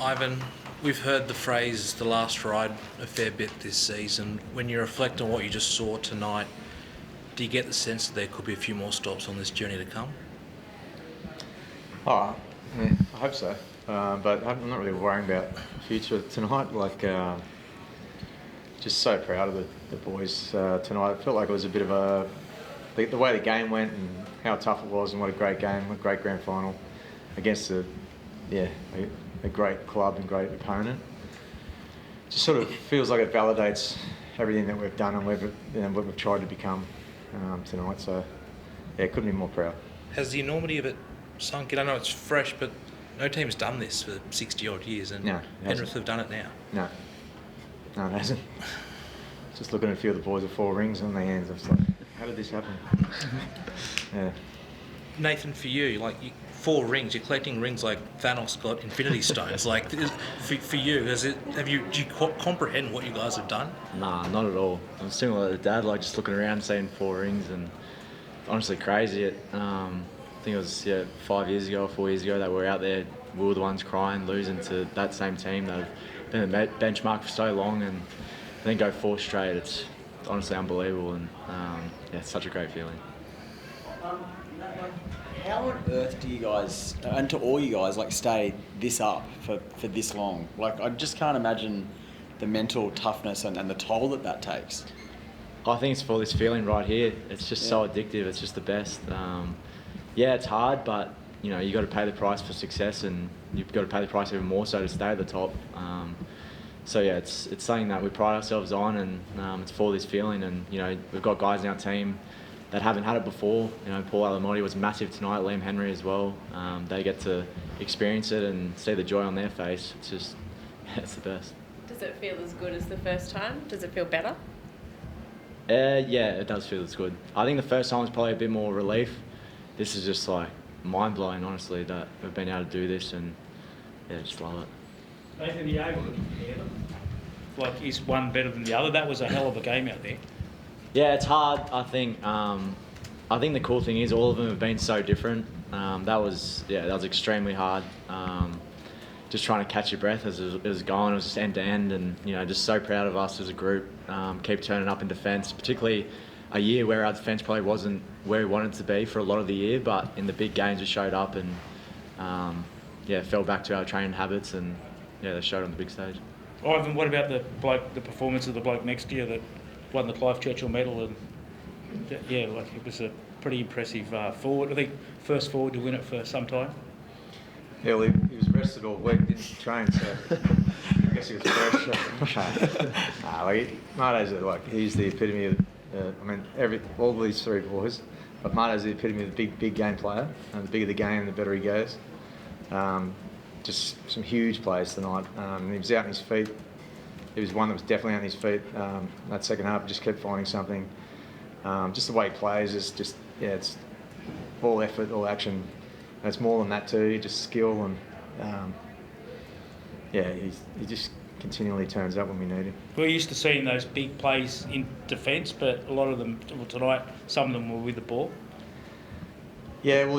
Ivan, we've heard the phrase "the last ride" a fair bit this season. When you reflect on what you just saw tonight, do you get the sense that there could be a few more stops on this journey to come? Oh, yeah, I hope so. But I'm not really worrying about the future tonight. Just so proud of the boys tonight. I felt like it was a bit of the way the game went and how tough it was, and what a great game, what a great grand final against a great club and great opponent. Just sort of feels like it validates everything that we've done and what we've tried to become tonight. So yeah, couldn't be more proud. Has the enormity of it sunk in? I know it's fresh, but no team's done this for 60 odd years, and No, Penrith have done it now. No, it hasn't. Just looking at a few of the boys with 4 rings on their hands, I was like, how did this happen? Yeah. Nathan, for you, 4 rings, you're collecting rings like Thanos got Infinity Stones. For you, do you comprehend what you guys have done? Nah, not at all. I'm similar to Dad, just looking around, seeing 4 rings, and honestly crazy. I think it was 4 years ago that we were out there. We were the ones crying, losing to that same team that have been a benchmark for so long, and then go 4 straight. It's honestly unbelievable, and it's such a great feeling. How on earth do you guys, and to all you guys, stay this up for this long? I just can't imagine the mental toughness and the toll that takes. I think it's for this feeling right here. It's just so addictive. It's just the best. It's hard, but you got to pay the price for success, and you've got to pay the price even more so to stay at the top. It's something that we pride ourselves on, and it's for this feeling. And we've got guys in our team that haven't had it before. Paul Alamotti was massive tonight, Liam Henry as well. They get to experience it and see the joy on their face. It's the best. Does it feel as good as the first time? Does it feel better? It does feel as good. I think the first time was probably a bit more relief. This is just mind-blowing, honestly, that we've been able to do this, and just love it. Nathan, are you able to compare them? Is one better than the other? That was a hell of a game out there. Yeah, it's hard. I think the cool thing is all of them have been so different. That was extremely hard. Just trying to catch your breath as it was going. It was just end to end, and just so proud of us as a group. Keep turning up in defence, particularly a year where our defence probably wasn't where we wanted to be for a lot of the year, but in the big games we showed up and fell back to our training habits, and they showed on the big stage. Ivan, what about the performance of the bloke next year that won the Clive Churchill medal? And it was a pretty impressive forward. I think first forward to win it for some time. Yeah, well, he was rested all week, didn't train, so I guess he was fresh. Marto's he's the epitome of. All these 3 boys, but Marto's the epitome of the big game player, and the bigger the game, the better he goes. Just some huge plays tonight. He was out on his feet. He was one that was definitely on his feet. That second half, he just kept finding something. Just the way he plays is just, it's all effort, all action. And it's more than that too, just skill, and he just continually turns up when we need him. We're used to seeing those big plays in defence, but a lot of them, tonight, some of them were with the ball. Yeah, well,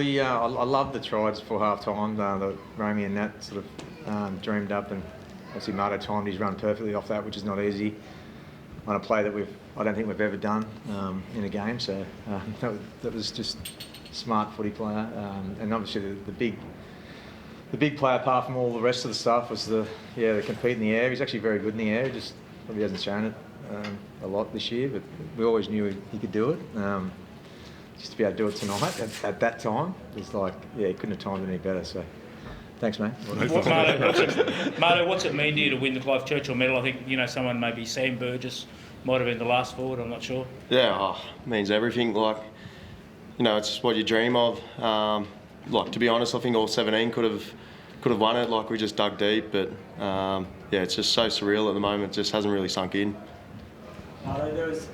I love the tries before half-time. The Romey and Nat sort of dreamed up, and obviously Marto timed his run perfectly off that, which is not easy on a play that I don't think we've ever done in a game. So that was just smart footy player, and obviously the big play apart from all the rest of the stuff was the compete in the air. He's actually very good in the air. He just probably hasn't shown it a lot this year, but we always knew he could do it. Just to be able to do it tonight at that time was he couldn't have timed it any better. So thanks, mate. Marto, what's it mean to you to win the Clive Churchill medal? I think someone, maybe Sam Burgess might have been the last forward. I'm not sure. Yeah, it means everything. It's what you dream of. To be honest, I think all 17 could have won it. We just dug deep, but it's just so surreal at the moment. It just hasn't really sunk in. There was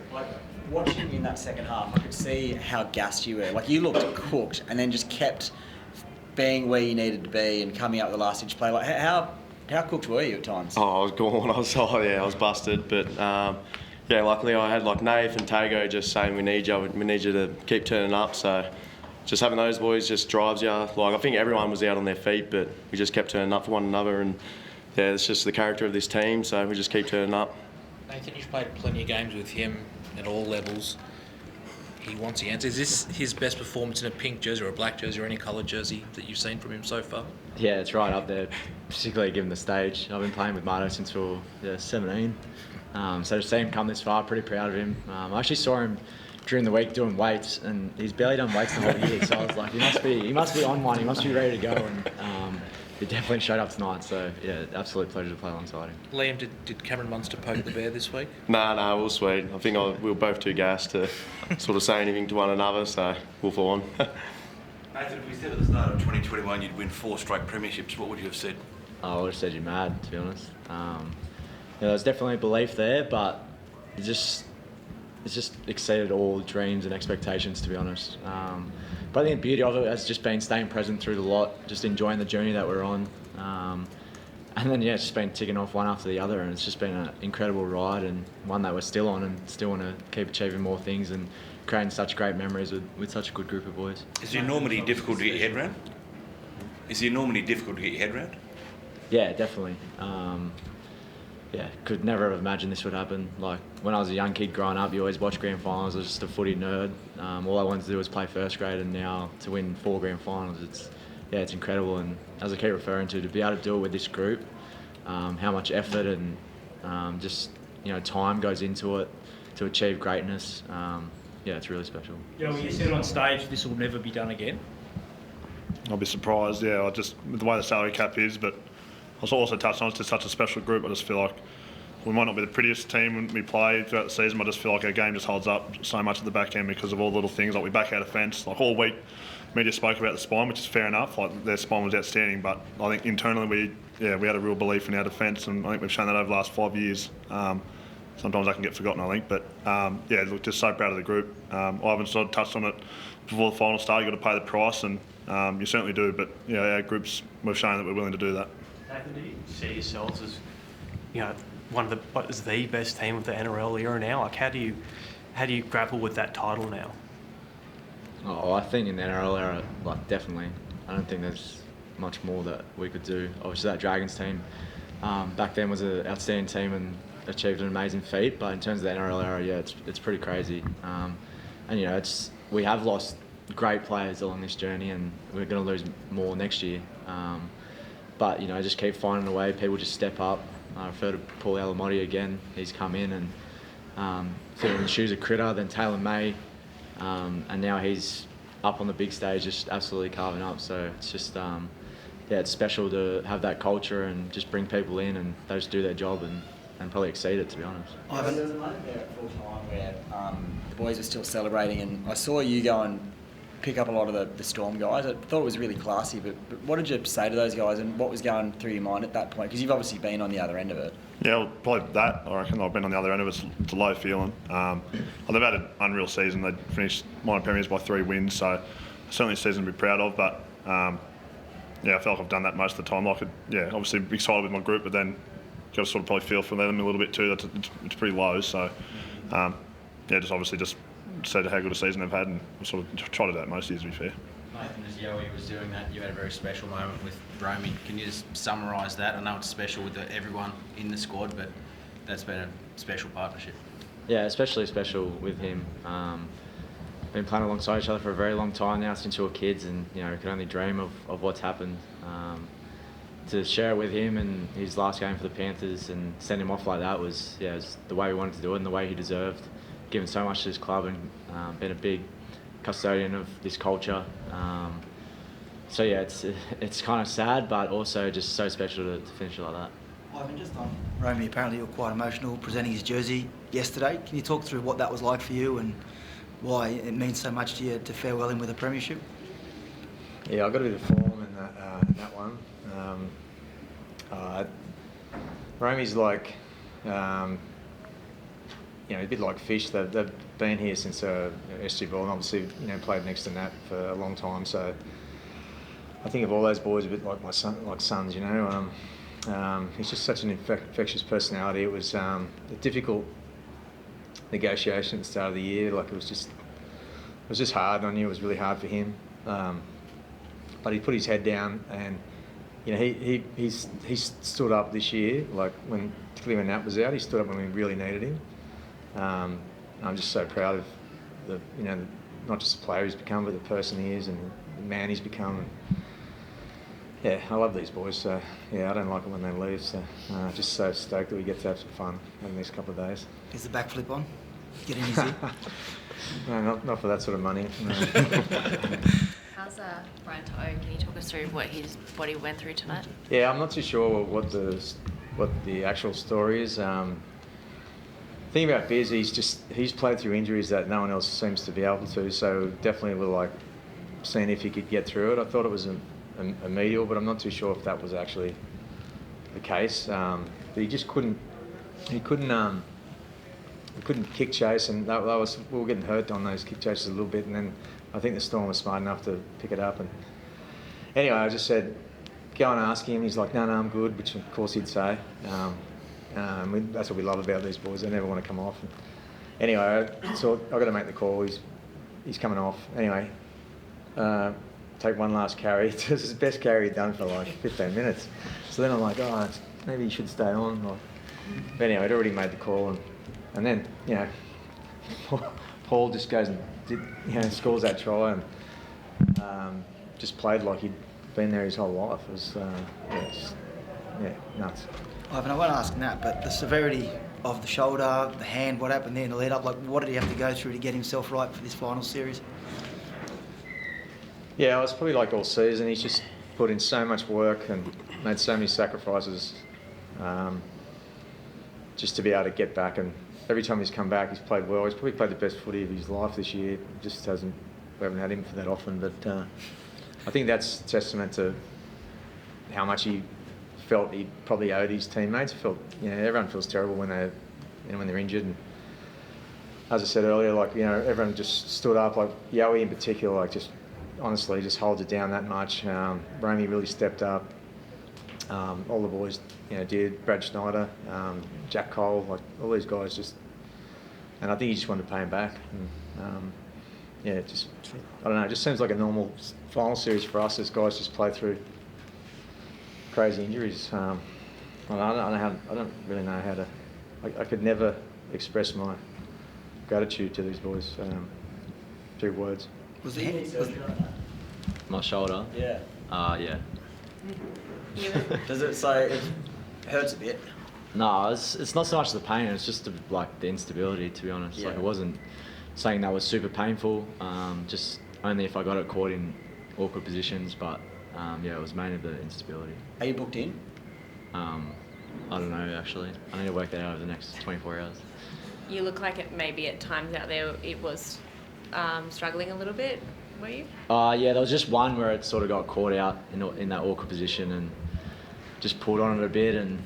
watching you in that second half, I could see how gassed you were. You looked cooked, and then just kept being where you needed to be and coming up with the last inch play. How cooked were you at times? Oh, I was gone. I was busted, but. Luckily I had Nave and Tago just saying we need you to keep turning up. So just having those boys just drives you. I think everyone was out on their feet, but we just kept turning up for one another, and yeah, it's just the character of this team. So we just keep turning up. Nathan, you've played plenty of games with him at all levels. He wants the answer. Is this his best performance in a pink jersey or a black jersey or any coloured jersey that you've seen from him so far? Yeah, it's right up there, particularly given the stage. I've been playing with Marto since we were 17. So to see him come this far, pretty proud of him. I actually saw him during the week doing weights, and he's barely done weights the whole year. So I was like, he must be on one. He must be ready to go. And he definitely showed up tonight. So yeah, absolute pleasure to play alongside him. Liam, did Cameron Munster poke the bear this week? Nah, we'll sweet. I think we were both too gassed to sort of say anything to one another. So we'll fall on. Nathan, if we said at the start of 2021 you'd win 4 straight premierships, what would you have said? I would have said you're mad, to be honest. There's definitely a belief there, but it's just exceeded all dreams and expectations, to be honest. But I think the beauty of it has just been staying present through the lot, just enjoying the journey that we're on. And then, it's just been ticking off one after the other, and it's just been an incredible ride, and one that we're still on and still want to keep achieving more things and creating such great memories with such a good group of boys. Is the enormity difficult to get your head around? Yeah, definitely. Could never have imagined this would happen. Like, when I was a young kid growing up, you always watch grand finals. I was just a footy nerd. All I wanted to do was play first grade, and now to win 4 grand finals, it's incredible. And as I keep referring to be able to do it with this group, how much effort and time goes into it to achieve greatness. It's really special. Yeah, well, you said on stage this will never be done again. I'll be surprised, yeah. Just with the way the salary cap is, but I also touched on it's just such a special group. I just feel like we might not be the prettiest team when we play throughout the season, but I just feel like our game just holds up so much at the back end because of all the little things. Like we back out of fence. Like all week, media spoke about the spine, which is fair enough. Like their spine was outstanding, but I think internally we had a real belief in our defence, and I think we've shown that over the last 5 years. Sometimes that can get forgotten, I think, but just so proud of the group. Ivan sort of touched on it before the final start. You got to pay the price, and you certainly do. But our groups, we've shown that we're willing to do that. Nathan, do you see yourselves as, one of the best team of the NRL era now? Like, how do you grapple with that title now? Oh, I think in the NRL era, definitely. I don't think there's much more that we could do. Obviously, that Dragons team back then was an outstanding team and achieved an amazing feat. But in terms of the NRL era, it's pretty crazy. We have lost great players along this journey, and we're going to lose more next year. But just keep finding a way. People just step up. I refer to Paul Alamotti again. He's come in and filling the shoes of Critter, then Taylor May, and now he's up on the big stage, just absolutely carving up. So it's just it's special to have that culture and just bring people in and they just do their job and probably exceed it, to be honest. There was a moment there at full time where the boys were still celebrating, and I saw you go and pick up a lot of the Storm guys. I thought it was really classy, but what did you say to those guys, and what was going through your mind at that point? Because you've obviously been on the other end of it. Yeah, well, probably that. I reckon I've been on the other end of it. It's a low feeling. They've had an unreal season. They finished minor premiers by 3 wins, so certainly a season to be proud of. But I feel like I've done that most of the time. Obviously excited with my group, but then got to sort of probably feel for them a little bit too. It's pretty low. So just said how good a season they've had, and we'll sort of try to do that most years, to be fair. Nathan, as Yowie was doing that, you had a very special moment with Romey. Can you just summarise that? I know it's special with everyone in the squad, but that's been a special partnership. Yeah, especially special with him. Been playing alongside each other for a very long time now, since we were kids, and we can only dream of what's happened. To share it with him and his last game for the Panthers and send him off like that was the way we wanted to do it and the way he deserved. Given so much to his club and been a big custodian of this culture. It's kind of sad, but also just so special to finish it like that. Ivan, just on Romey, apparently you were quite emotional presenting his jersey yesterday. Can you talk through what that was like for you and why it means so much to you to farewell him with a premiership? Yeah, I got a bit of form in that one. Romey's like, a bit like Fish. They've been here since SG Ball, and obviously played next to Nat for a long time. So I think of all those boys a bit like my son, like sons. He's just such an infectious personality. It was a difficult negotiation at the start of the year. It was just hard. I knew it was really hard for him, but he put his head down and you know, he stood up this year, like particularly when Nat was out, he stood up when we really needed him. I'm just so proud of not just the player he's become, but the person he is and the man he's become. Yeah, I love these boys. So yeah, I don't like it when they leave. So just so stoked that we get to have some fun over the next couple of days. Is the backflip on? Get in easy. No, not for that sort of money. No. How's Brian To'o? Can you talk us through what he went through tonight? Yeah, I'm not too sure what the actual story is. The thing about Biz, he's played through injuries that no one else seems to be able to. So definitely we're like seeing if he could get through it. I thought it was a medial, but I'm not too sure if that was actually the case. But he just couldn't. He couldn't kick chase, and we were getting hurt on those kick chases a little bit, and then I think the Storm was smart enough to pick it up. And anyway, I just said, go and ask him. He's like, no, I'm good, which of course he'd say. That's what we love about these boys. They never want to come off. And anyway, so I've got to make the call. He's coming off. Anyway, take one last carry. This is the best carry he'd done for like 15 minutes. So then I'm like, maybe he should stay on. But anyway, I'd already made the call. And then, Paul just goes and scores that try and just played like he'd been there his whole life. It was, nuts. Ivan, I won't ask Nat, but the severity of the shoulder, the hand, what happened there in the lead up, like what did he have to go through to get himself right for this final series? Yeah, it was probably like all season. He's just put in so much work and made so many sacrifices just to be able to get back. And every time he's come back, he's played well. He's probably played the best footy of his life this year. We haven't had him for that often, but I think that's a testament to how much he felt he probably owed his teammates. Everyone feels terrible when they're injured. And as I said earlier, everyone just stood up. Like Yowie in particular, honestly, just holds it down that much. Romey really stepped up. All the boys, did. Brad Schneider, Jack Cole, all these guys and I think he just wanted to pay him back. And, I don't know. It just seems like a normal final series for us as guys just play through crazy injuries. I don't really know how to. I could never express my gratitude to these boys through words. Was it my shoulder? Yeah. Yeah. Does it say it hurts a bit? No, it's not so much the pain. It's just the instability. To be honest, Yeah. it wasn't something that was super painful. Just only if I got it caught in awkward positions. But it was mainly the instability. Are you booked in? I don't know actually. I need to work that out over the next 24 hours. You look like it maybe at times out there it was struggling a little bit. Were you? Yeah, there was just one where it sort of got caught out in that awkward position and just pulled on it a bit and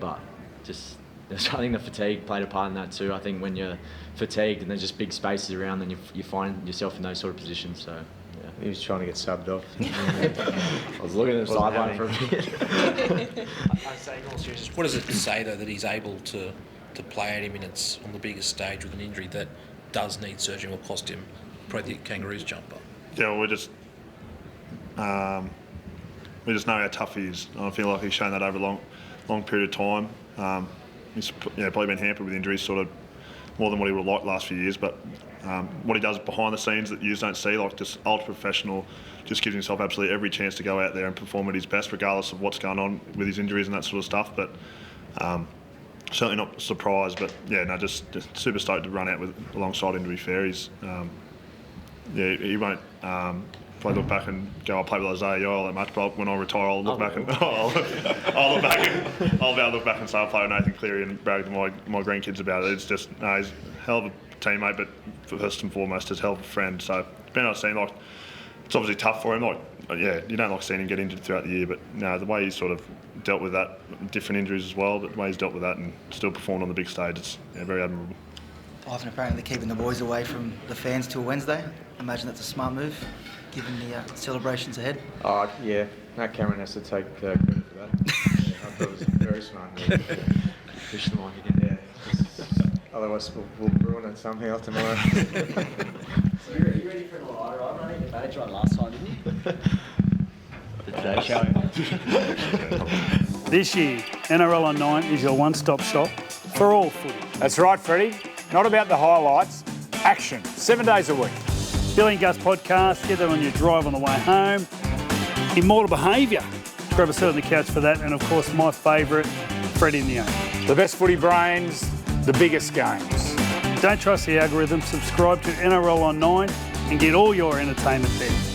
but just I think the fatigue played a part in that too. I think when you're fatigued and there's just big spaces around, then you find yourself in those sort of positions. So yeah. He was trying to get subbed off. I was looking at the sideline for a bit. I say in all seriousness, what does it say though that he's able to play 80 minutes on the biggest stage with an injury that does need surgery or cost him probably the Kangaroos jumper? Yeah, well, we just know how tough he is. I feel like he's shown that over a long period of time. He's probably been hampered with injuries sort of more than what he would have liked the last few years, but what he does behind the scenes that you don't see, just ultra professional, just gives himself absolutely every chance to go out there and perform at his best regardless of what's going on with his injuries and that sort of stuff. But certainly not surprised, but just super stoked to run out alongside him, to be fair. He's he won't probably look back and go, I'll play with Isaiah Yoel that much, but when I retire, I'll look back and I'll be able to look back and say I'll play with Nathan Cleary and brag to my grandkids about it. It's just he's a hell of a teammate, but first and foremost, he's a hell of a friend. So it's been nice seeing, it's obviously tough for him. You don't like seeing him get injured throughout the year, but the way he's sort of dealt with that, different injuries as well, but the way he's dealt with that and still performed on the big stage, it's very admirable. Ivan, apparently keeping the boys away from the fans till Wednesday. Imagine that's a smart move, given the celebrations ahead. Oh, yeah. Matt Cameron has to take credit for that. I thought it was a very smart move. Push them on again. Yeah. Otherwise, we'll ruin it somehow tomorrow. So are you ready for an all-nighter? I think the manager on last time, didn't you? The Today's show. This year, NRL on 9 is your one-stop shop for all footy. That's right, Freddie. Not about the highlights, action, 7 days a week. Billy and Gus podcast, get that on your drive on the way home. Immortal Behaviour, grab a seat on the couch for that. And of course, my favourite, Freddie in the Own. The best footy brains, the biggest games. Don't trust the algorithm, subscribe to NRL on 9 and get all your entertainment there.